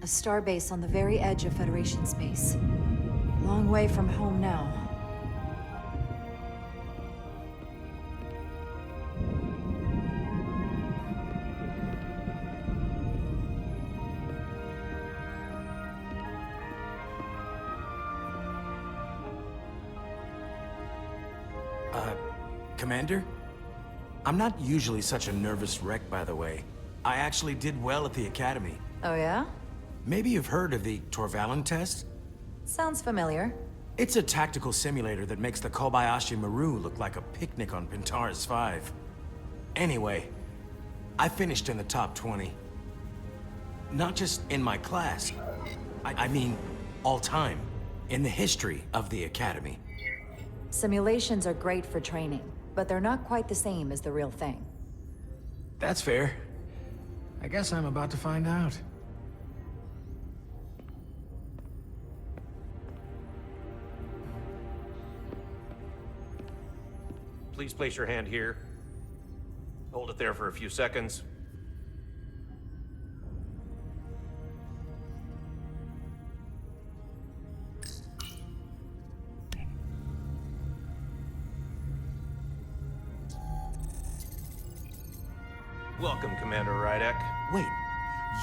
Starbase on the very edge of Federation space. Long way from home now. Commander? I'm not usually such a nervous wreck, by the way. I actually did well at the Academy. Oh yeah? Maybe you've heard of the Torvalin test? Sounds familiar. It's a tactical simulator that makes the Kobayashi Maru look like a picnic on Pintaris 5. Anyway, I finished in the top 20. Not just in my class. I mean, all time. In the history of the Academy. Simulations are great for training, but they're not quite the same as the real thing. That's fair. I guess I'm about to find out. Please place your hand here. Hold it there for a few seconds. Welcome, Commander Rydek. Wait,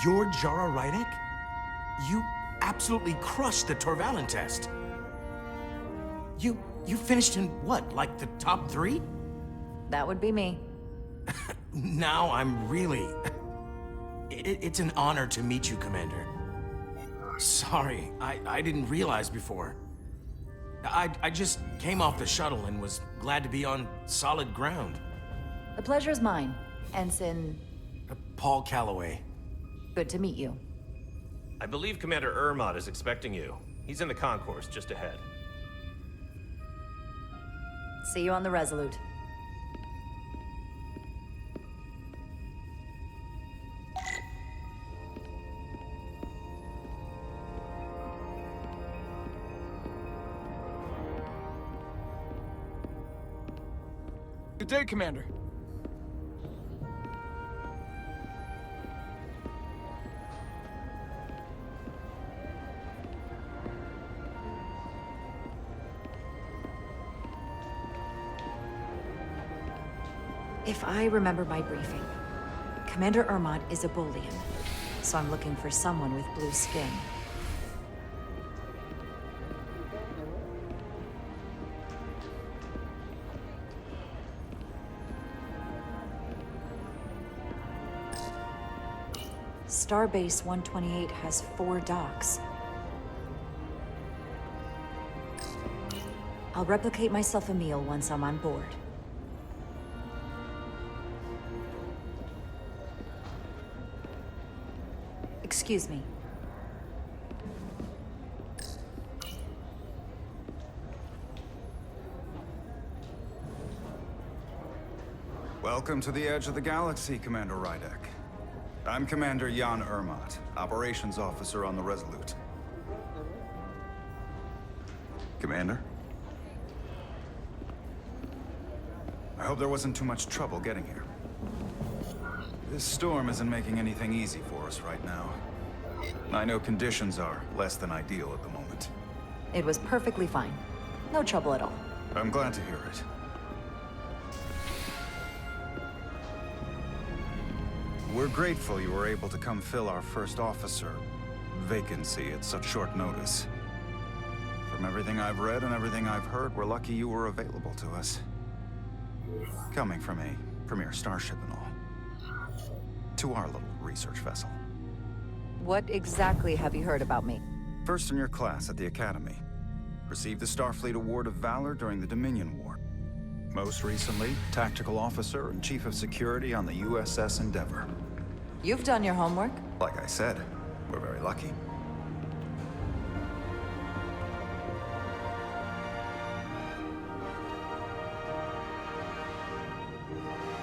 you're Jara Rydek? You absolutely crushed the Torvalin test. You finished in what, like the top 3? That would be me. Now I'm really... It's an honor to meet you, Commander. Sorry, I didn't realize before. I just came off the shuttle and was glad to be on solid ground. The pleasure is mine, Ensign. Paul Calloway. Good to meet you. I believe Commander Ermot is expecting you. He's in the concourse just ahead. See you on the Resolute. Good day, Commander. If I remember my briefing, Commander Ermot is a Boolean, so I'm looking for someone with blue skin. Starbase 128 has 4 docks. I'll replicate myself a meal once I'm on board. Excuse me. Welcome to the edge of the galaxy, Commander Rydek. I'm Commander Jan Ermot, Operations Officer on the Resolute. Commander? I hope there wasn't too much trouble getting here. This storm isn't making anything easy for us right now. I know conditions are less than ideal at the moment. It was perfectly fine. No trouble at all. I'm glad to hear it. We're grateful you were able to come fill our first officer vacancy at such short notice. From everything I've read and everything I've heard, we're lucky you were available to us. Coming from a premier starship and all. To our little research vessel. What exactly have you heard about me? First in your class at the Academy. Received the Starfleet Award of Valor during the Dominion War. Most recently, Tactical Officer and Chief of Security on the USS Endeavor. You've done your homework. Like I said, we're very lucky.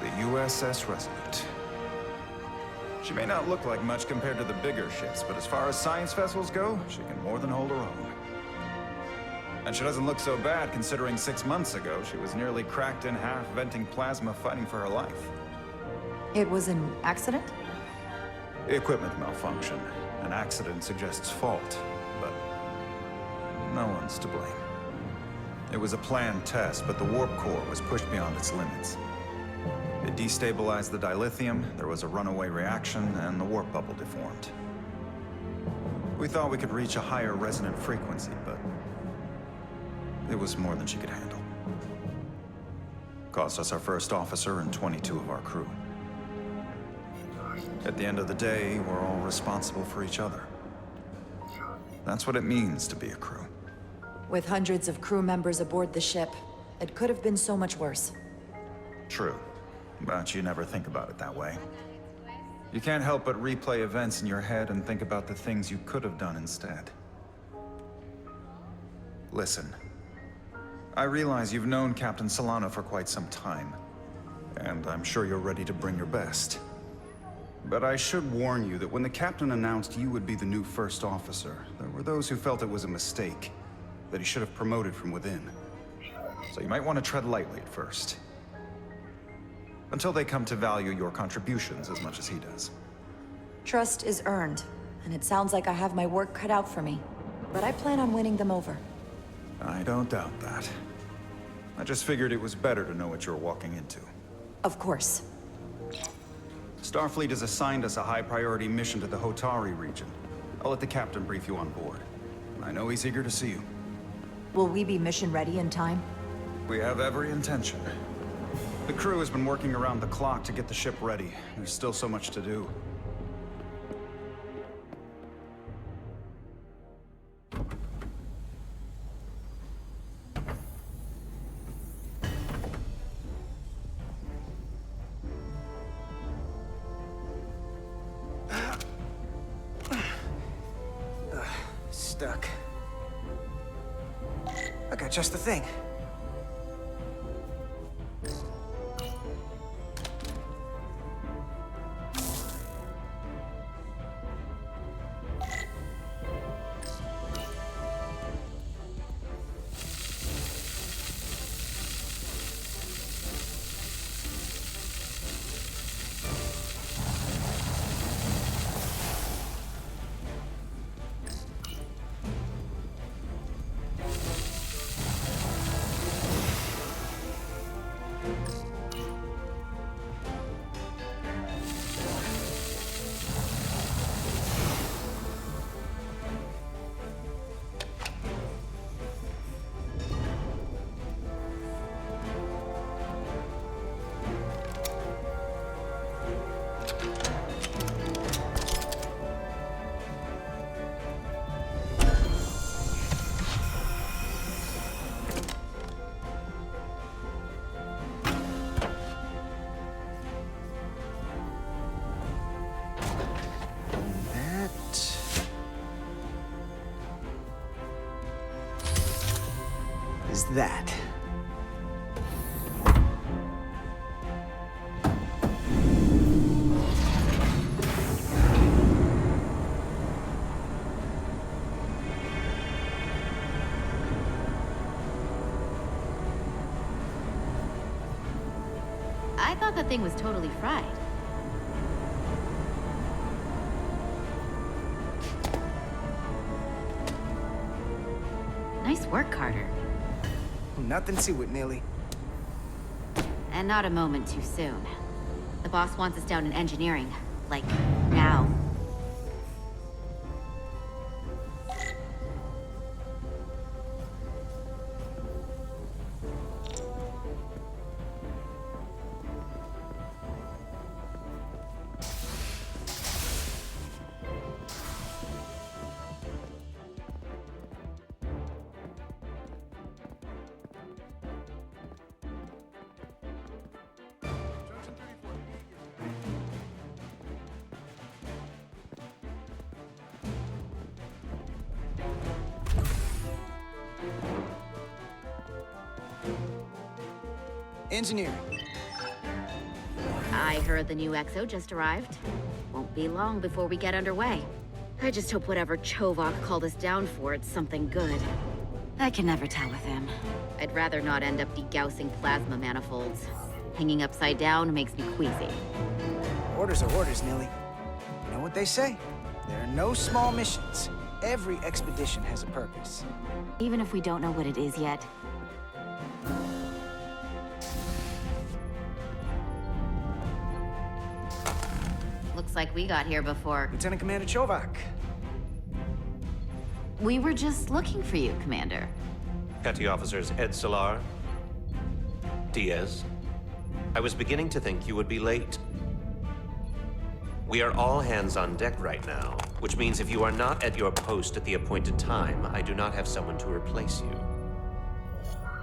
The USS Resolute. She may not look like much compared to the bigger ships, but as far as science vessels go, she can more than hold her own. And she doesn't look so bad considering 6 months ago she was nearly cracked in half, venting plasma, fighting for her life. It was an accident? Equipment malfunction. An accident suggests fault, but no one's to blame. It was a planned test, but the warp core was pushed beyond its limits. It destabilized the dilithium, there was a runaway reaction, and the warp bubble deformed. We thought we could reach a higher resonant frequency, but it was more than she could handle. Cost us our first officer and 22 of our crew. At the end of the day, we're all responsible for each other. That's what it means to be a crew. With hundreds of crew members aboard the ship, it could have been so much worse. True, but you never think about it that way. You can't help but replay events in your head and think about the things you could have done instead. Listen, I realize you've known Captain Solano for quite some time, and I'm sure you're ready to bring your best. But I should warn you that when the captain announced you would be the new first officer, there were those who felt it was a mistake, that he should have promoted from within. So you might want to tread lightly at first. Until they come to value your contributions as much as he does. Trust is earned, and it sounds like I have my work cut out for me. But I plan on winning them over. I don't doubt that. I just figured it was better to know what you're walking into. Of course. Starfleet has assigned us a high-priority mission to the Hotari region. I'll let the captain brief you on board. I know he's eager to see you. Will we be mission ready in time? We have every intention. The crew has been working around the clock to get the ship ready. There's still so much to do. Stuck. I got just the thing. That. I thought the thing was totally fried. Nice work, Carter. Nothing to it, Neely. And not a moment too soon. The boss wants us down in engineering. Like, now. Engineer. I heard the new XO just arrived. Won't be long before we get underway. I just hope whatever Chovok called us down for, it's something good. I can never tell with him. I'd rather not end up degaussing plasma manifolds. Hanging upside down makes me queasy. Orders are orders, Neely. You know what they say? There are no small missions. Every expedition has a purpose. Even if we don't know what it is yet. Looks like we got here before. Lieutenant Commander Chovak. We were just looking for you, Commander. Petty Officers Ed Solar, Diaz. I was beginning to think you would be late. We are all hands on deck right now, which means if you are not at your post at the appointed time, I do not have someone to replace you.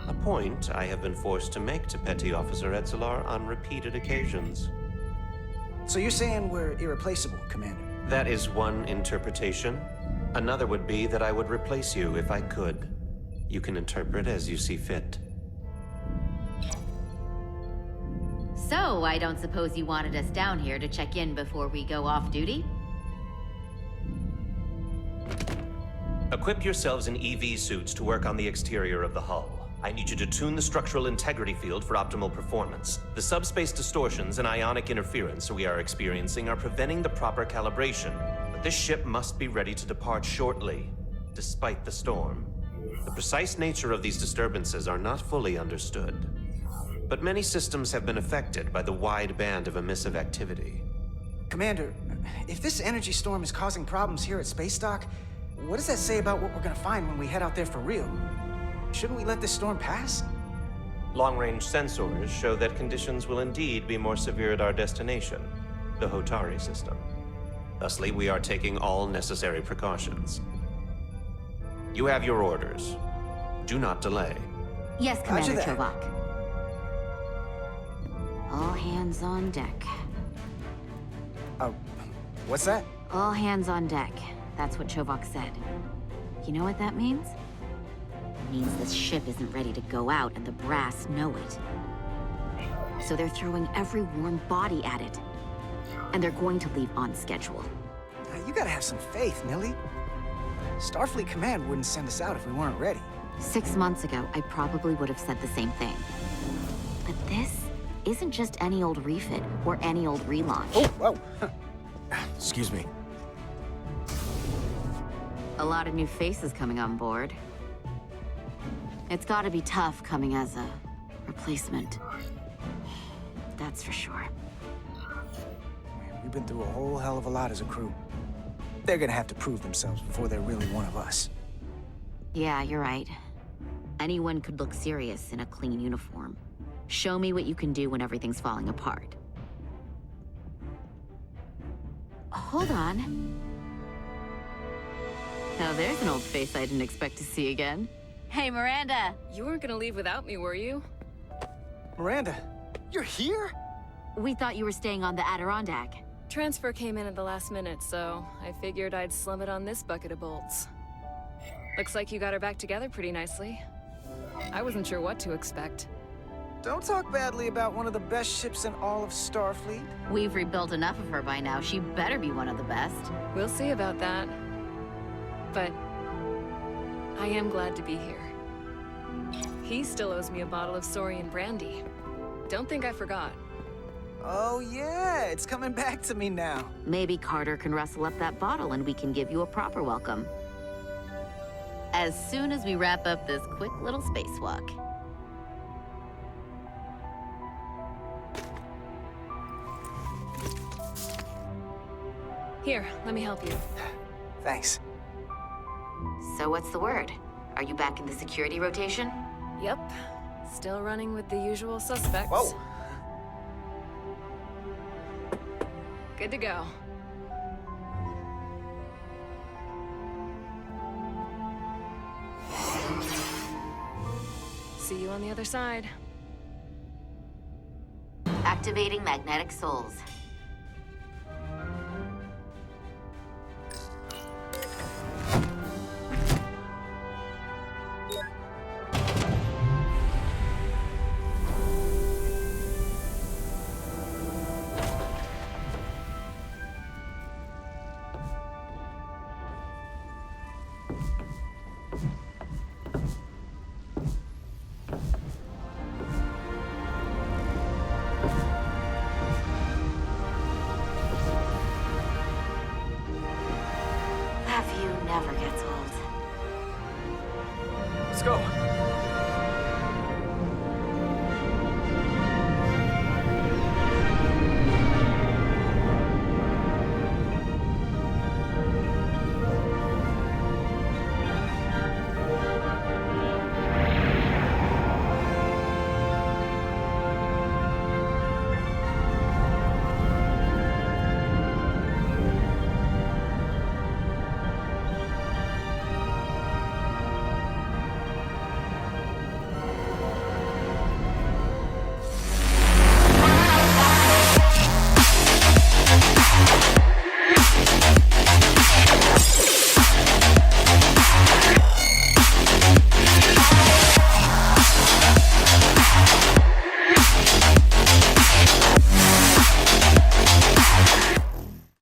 A point I have been forced to make to Petty Officer Edsolar on repeated occasions. So you're saying we're irreplaceable, Commander? That is one interpretation. Another would be that I would replace you if I could. You can interpret as you see fit. So, I don't suppose you wanted us down here to check in before we go off duty? Equip yourselves in EV suits to work on the exterior of the hull. I need you to tune the structural integrity field for optimal performance. The subspace distortions and ionic interference we are experiencing are preventing the proper calibration. But this ship must be ready to depart shortly, despite the storm. The precise nature of these disturbances are not fully understood. But many systems have been affected by the wide band of emissive activity. Commander, if this energy storm is causing problems here at Space Dock, what does that say about what we're gonna find when we head out there for real? Shouldn't we let this storm pass? Long-range sensors show that conditions will indeed be more severe at our destination, the Hotari system. Thusly, we are taking all necessary precautions. You have your orders. Do not delay. Yes, Commander Roger that. Chovak. All hands on deck. What's that? All hands on deck. That's what Chovak said. You know what that means? It means this ship isn't ready to go out and the brass know it. So they're throwing every warm body at it. And they're going to leave on schedule. You gotta have some faith, Millie. Starfleet Command wouldn't send us out if we weren't ready. 6 months ago, I probably would have said the same thing. But this isn't just any old refit or any old relaunch. Oh, whoa. Excuse me. A lot of new faces coming on board. It's gotta be tough coming as a replacement. That's for sure. We've been through a whole hell of a lot as a crew. They're gonna have to prove themselves before they're really one of us. Yeah, you're right. Anyone could look serious in a clean uniform. Show me what you can do when everything's falling apart. Hold on. Now there's an old face I didn't expect to see again. Hey, Miranda! You weren't gonna leave without me, were you? Miranda, you're here? We thought you were staying on the Adirondack. Transfer came in at the last minute, so I figured I'd slum it on this bucket of bolts. Looks like you got her back together pretty nicely. I wasn't sure what to expect. Don't talk badly about one of the best ships in all of Starfleet. We've rebuilt enough of her by now. She better be one of the best. We'll see about that. But I am glad to be here. He still owes me a bottle of Saurian brandy. Don't think I forgot. Oh yeah, it's coming back to me now. Maybe Carter can rustle up that bottle and we can give you a proper welcome. As soon as we wrap up this quick little spacewalk. Here, let me help you. Thanks. So what's the word? Are you back in the security rotation? Yep. Still running with the usual suspects. Whoa. Good to go. See you on the other side. Activating magnetic souls. never gets